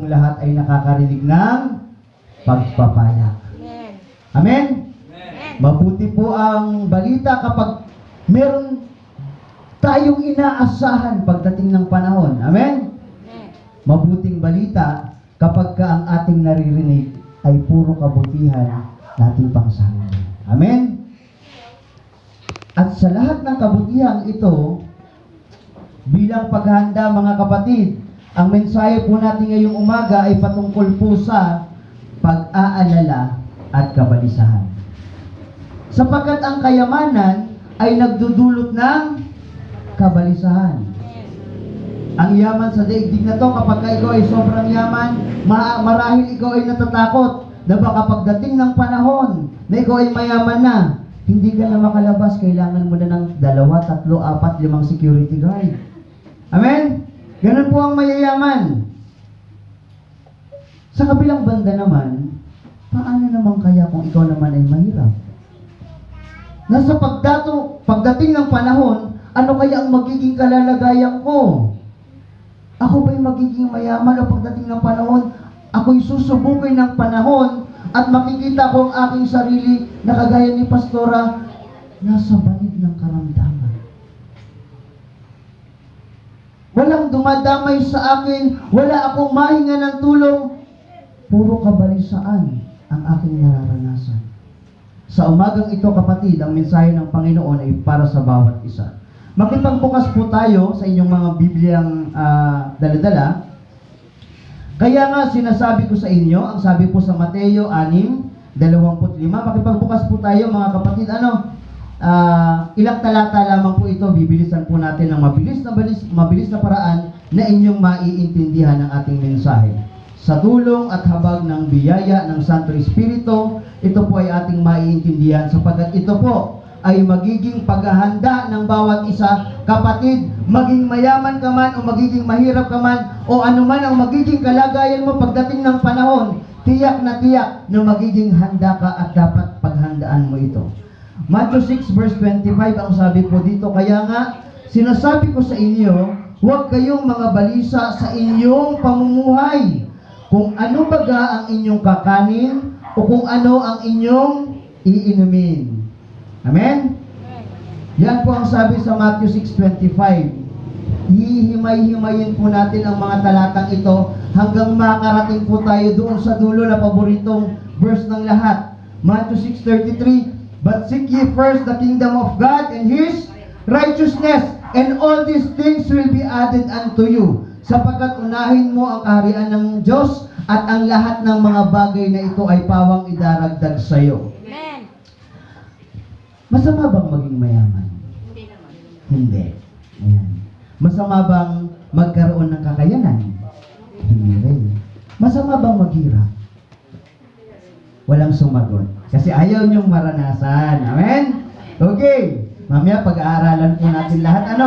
pong lahat ay nakakarinig ng pagpapala. Amen. Amen? Amen. Mabuti po ang balita kapag meron tayong inaasahan pagdating ng panahon. Amen? Amen. Mabuting balita kapag ka ang ating naririnig ay puro kabutihan nating pangsarili. Amen? At sa lahat ng kabutihan ito, bilang paghahanda mga kapatid, ang mensahe po natin ngayong umaga ay patungkol po sa pag-aalala at kabalisahan. Sapagkat ang kayamanan ay nagdudulot ng kabalisahan. Ang yaman sa daigdig na to, kapag ikaw ay sobrang yaman, marahil ikaw ay natatakot na baka pagdating ng panahon na ikaw ay mayaman na, hindi ka na makalabas, kailangan mo na ng 2, 3, 4, 5 security guard. Amen? Ganun po ang mayayaman. Sa kabilang banda naman, paano naman kaya kung ikaw naman ay mahirap? Nasa pagdating ng panahon, ano kaya ang magiging kalalagayan ko? Ako ba'y magiging mayaman o pagdating ng panahon, ako'y susubukin ng panahon at makikita ko ang aking sarili na kagaya ni Pastora, nasa banig ng karamdaman. Walang dumadamay sa akin, wala akong mahinga ng tulong, puro kabalisaan ang aking nararanasan. Sa umagang ito, kapatid, ang mensahe ng Panginoon ay para sa bawat isa. Makipagbukas po tayo sa inyong mga Bibliang dala-dala. Kaya nga sinasabi ko sa inyo, ang sabi po sa Mateo 6:25, makipagbukas po tayo mga kapatid. Ilang talata lamang po ito, bibilisan po natin ng mabilis na paraan na inyong maiintindihan ang ating mensahe. Sa tulong at habag ng biyaya ng Santo Espiritu, ito po ay ating maiintindihan sapagkat ito po ay magiging paghahanda ng bawat isa. Kapatid, maging mayaman ka man o magiging mahirap ka man o anuman ang magiging kalagayan mo pagdating ng panahon, tiyak na magiging handa ka at dapat paghandaan mo ito. Matthew 6:25 ang sabi po dito, kaya nga sinasabi ko sa inyo, huwag kayong mga balisa sa inyong pamumuhay, kung ano baga ang inyong kakanin o kung ano ang inyong iinumin. Amen? Yan po ang sabi sa Matthew 6:25. Hihimay-himayin po natin ang mga talatang ito hanggang makarating po tayo doon sa dulo na paboritong verse ng lahat. Matthew 6:33, but seek ye first the kingdom of God and His righteousness, and all these things will be added unto you. Sapagkat unahin mo ang kaharian ng Diyos at ang lahat ng mga bagay na ito ay pawang idaragdag sa iyo. Amen. Masama bang maging mayaman? Hindi naman. Hindi. Ayan. Masama bang magkaroon ng kakayanan? Hindi rin. Masama bang maghirap? Walang sumagot. Kasi ayaw niyong maranasan. Amen? Okay. Mamaya pag-aaralan po natin lahat.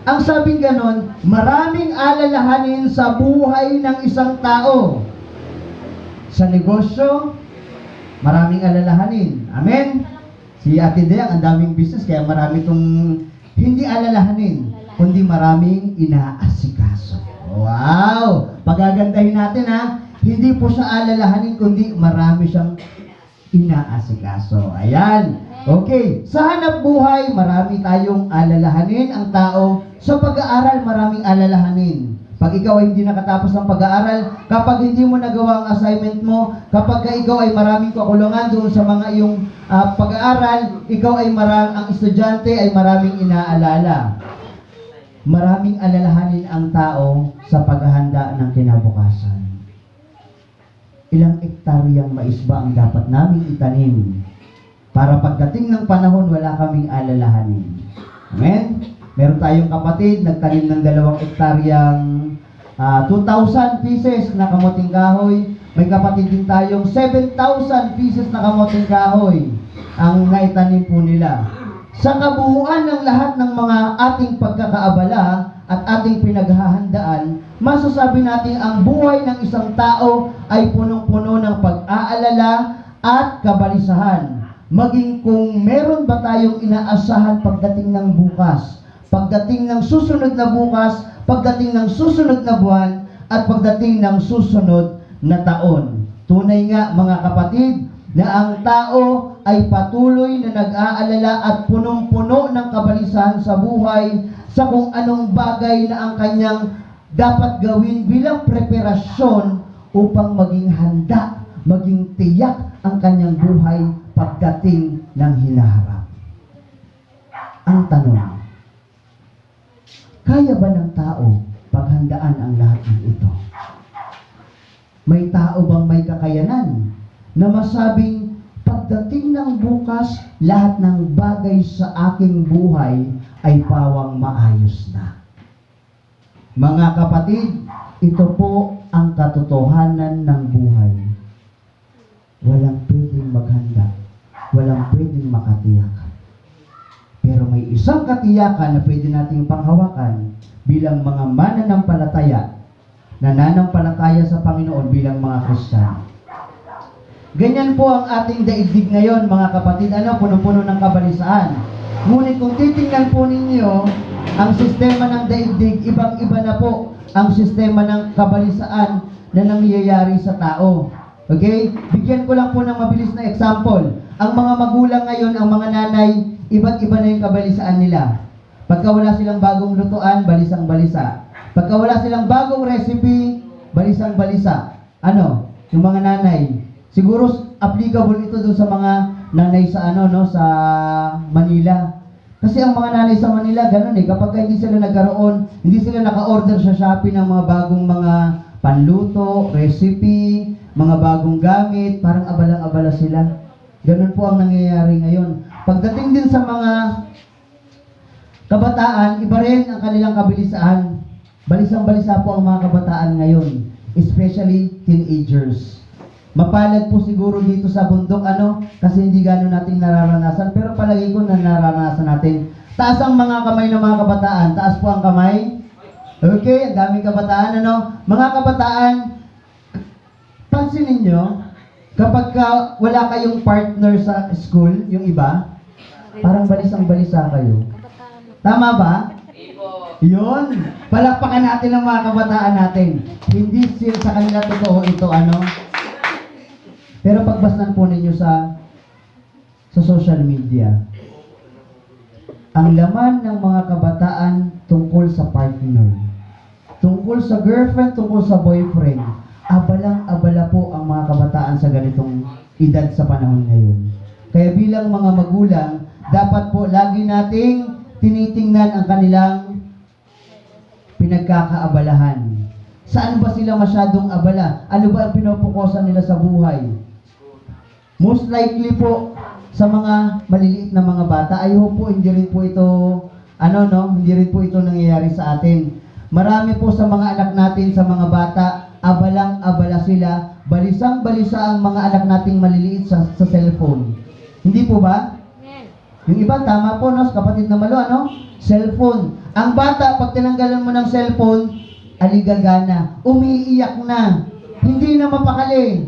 Ang sabing ganon, maraming alalahanin sa buhay ng isang tao. Sa negosyo, maraming alalahanin. Amen? Si Ate Deang, ang daming business, kaya marami itong hindi alalahanin, kundi maraming inaasikaso. Wow! Pagagandahin natin hindi po siya alalahanin, kundi marami siyang inaasikaso. Ayan. Okay. Sa hanap buhay, marami tayong alalahanin ang tao. Sa pag-aaral, maraming alalahanin. Pag ikaw ay hindi nakatapos ng pag-aaral, kapag hindi mo nagawa ang assignment mo, kapag ikaw ay maraming kakulungan doon sa mga iyong pag-aaral, ikaw ay ang estudyante ay maraming inaalala. Maraming alalahanin ang tao sa paghahanda ng kinabukasan. Ilang ektaryang mais ba ang dapat naming itanim para pagdating ng panahon wala kaming alalahanin? Amen? Meron tayong kapatid, nagtanim ng 2 ektaryang 2,000 pieces na kamuting kahoy. May kapatid din tayong 7,000 pieces na kamuting kahoy ang naitanim po nila. Sa kabuuan ng lahat ng mga ating pagkakaabala at ating pinaghahandaan, masasabi natin ang buhay ng isang tao ay punong-puno ng pag-aalala at kabalisahan. Maging kung meron ba tayong inaasahan pagdating ng bukas, pagdating ng susunod na bukas, pagdating ng susunod na buwan, at pagdating ng susunod na taon. Tunay nga mga kapatid na ang tao ay patuloy na nag-aalala at punong-puno ng kabalisahan sa buhay sa kung anong bagay na ang kanyang dapat gawin bilang preparasyon upang maging handa, maging tiyak ang kanyang buhay pagdating ng hinaharap. Ang tanong, kaya ba ng tao paghandaan ang lahat ng ito? May tao bang may kakayanan na masabing pagdating ng bukas, lahat ng bagay sa aking buhay ay pawang maayos na? Mga kapatid, ito po ang katotohanan ng buhay. Walang pwedeng maghanda, walang pwedeng makatiyak. Pero may isang katiyakan na pwede nating panghawakan bilang mga mananampalataya, nananampalataya sa Panginoon bilang mga Kristiyano. Ganyan po ang ating daigdig ngayon, mga kapatid, puno-puno ng kabalisaan. Ngunit kung titingnan po ninyo, ang sistema ng daigdig, ibang-iba na po ang sistema ng kabalisaan na nangyayari sa tao. Okay? Bigyan ko lang po ng mabilis na example. Ang mga magulang ngayon, ang mga nanay, iba't iba na yung kabalisaan nila. Pagka wala silang bagong lutuan, balisang-balisa. Pagka wala silang bagong recipe, balisang-balisa. Yung mga nanay, siguro applicable ito doon sa mga nanay sa sa Manila. Kasi ang mga nanay sa Manila, ganun kapag hindi sila nagkaroon, hindi sila naka-order sa Shopee ng mga bagong mga panluto, recipe, mga bagong gamit, parang abalang-abala sila. Ganun po ang nangyayari ngayon. Pagdating din sa mga kabataan, iba rin ang kanilang kabilisaan. Balisang-balisa po ang mga kabataan ngayon, especially teenagers. Mapalad po siguro dito sa bundok, kasi hindi gano'n nating nararanasan, pero palagi ko na nararanasan natin. Taas ang mga kamay ng mga kabataan. Taas po ang kamay. Okay, ang daming kabataan, Mga kabataan, pansinin nyo, kapag wala kayong partner sa school, yung iba, parang balisang-balisa kayo. Tama ba? Yun. Palakpakan natin ang mga kabataan natin. Hindi sila sa kanila totoo ito, Pero pagbastan po ninyo sa social media, ang laman ng mga kabataan tungkol sa partner, tungkol sa girlfriend, tungkol sa boyfriend, abalang-abala po ang mga kabataan sa ganitong edad sa panahon ngayon. Kaya bilang mga magulang, dapat po lagi nating tinitingnan ang kanilang pinagkakaabalahan. Saan ba sila masyadong abala? Ano ba ang pinopokusan nila sa buhay? Most likely po sa mga maliliit na mga bata, I hope po hindi rin po ito hindi rin po ito nangyayari sa atin. Marami po sa mga anak natin, sa mga bata, abalang-abala sila, balisang-balisa ang mga anak nating maliliit sa cellphone. Hindi po ba? Yung iba, tama po, kapatid na malo, cellphone. Ang bata, pag tinanggalan mo ng cellphone, aligagana, umiiyak na, hindi na mapakali.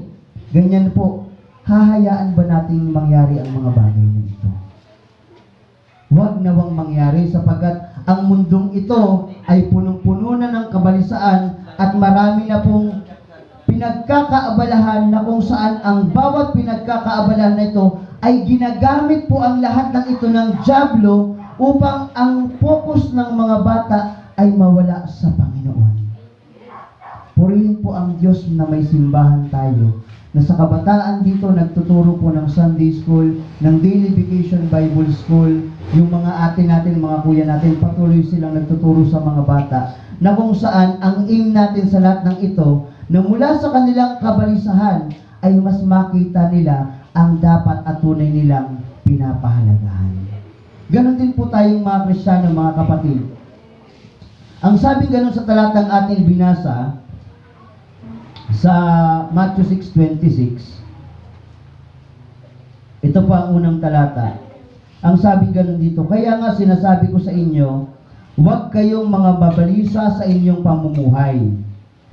Ganyan po. Hahayaan ba nating mangyari ang mga bagay na ito? Huwag nawang mangyari sapagkat ang mundong ito ay punong-puno na ng kabalisaan at marami na pong pinagkakaabalahan na kung saan ang bawat pinagkakaabalahan na ito ay ginagamit po ang lahat ng ito ng dyablo upang ang focus ng mga bata ay mawala sa Panginoon. Purihin po ang Diyos na may simbahan tayo, na sa kabataan dito nagtuturo po ng Sunday School, ng Daily Vacation Bible School, yung mga ate natin, mga kuya natin, patuloy silang nagtuturo sa mga bata, na kung saan ang aim natin sa lahat ng ito, na mula sa kanilang kabalisahan, ay mas makita nila ang dapat at tunay nilang pinapahalagahan. Ganon din po tayong mga Kristiyano, mga kapatid. Ang sabi ganon sa talatang ating binasa, sa Matthew 6:26, ito pa ang unang talata. Ang sabi ganun dito, kaya nga sinasabi ko sa inyo, huwag kayong mga babalisa sa inyong pamumuhay.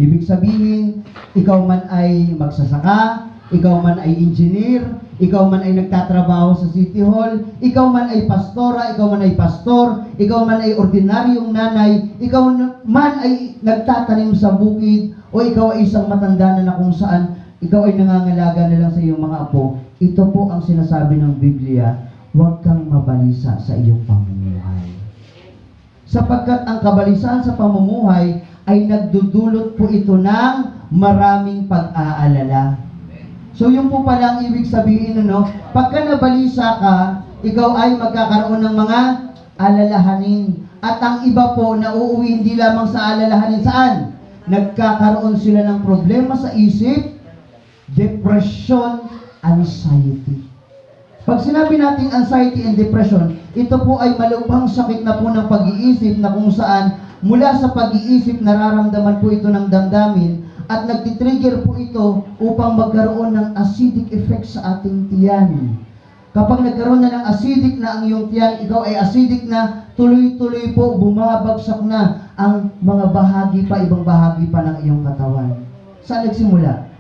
Ibig sabihin, ikaw man ay magsasaka, ikaw man ay engineer, ikaw man ay nagtatrabaho sa City Hall, ikaw man ay pastora, ikaw man ay pastor, ikaw man ay ordinaryong nanay, ikaw man ay nagtatanim sa bukid, o ikaw ay isang matanda na kung saan ikaw ay nangangalaga na lang sa iyong mga apo, ito po ang sinasabi ng Biblia, huwag kang mabalisa sa iyong pamumuhay. Sapagkat ang kabalisan sa pamumuhay ay nagdudulot po ito ng maraming pag-aalala. So yung po pala ang ibig sabihin, pagka nabalisa ka, ikaw ay magkakaroon ng mga alalahanin. At ang iba po na uuwi hindi lamang sa alalahanin, saan? Nagkakaroon sila ng problema sa isip, depression, anxiety. Pag sinabi natin anxiety and depression, ito po ay malubhang sakit na po ng pag-iisip na kung saan mula sa pag-iisip nararamdaman po ito ng damdamin at nagtitrigger po ito upang magkaroon ng acidic effect sa ating tiyan. Kapag nagkaroon na ng acidic na ang iyong tiyan, ikaw ay acidic na, tuloy-tuloy po bumabagsak na ang mga bahagi pa, ibang bahagi pa ng iyong katawan. Saan nagsimula?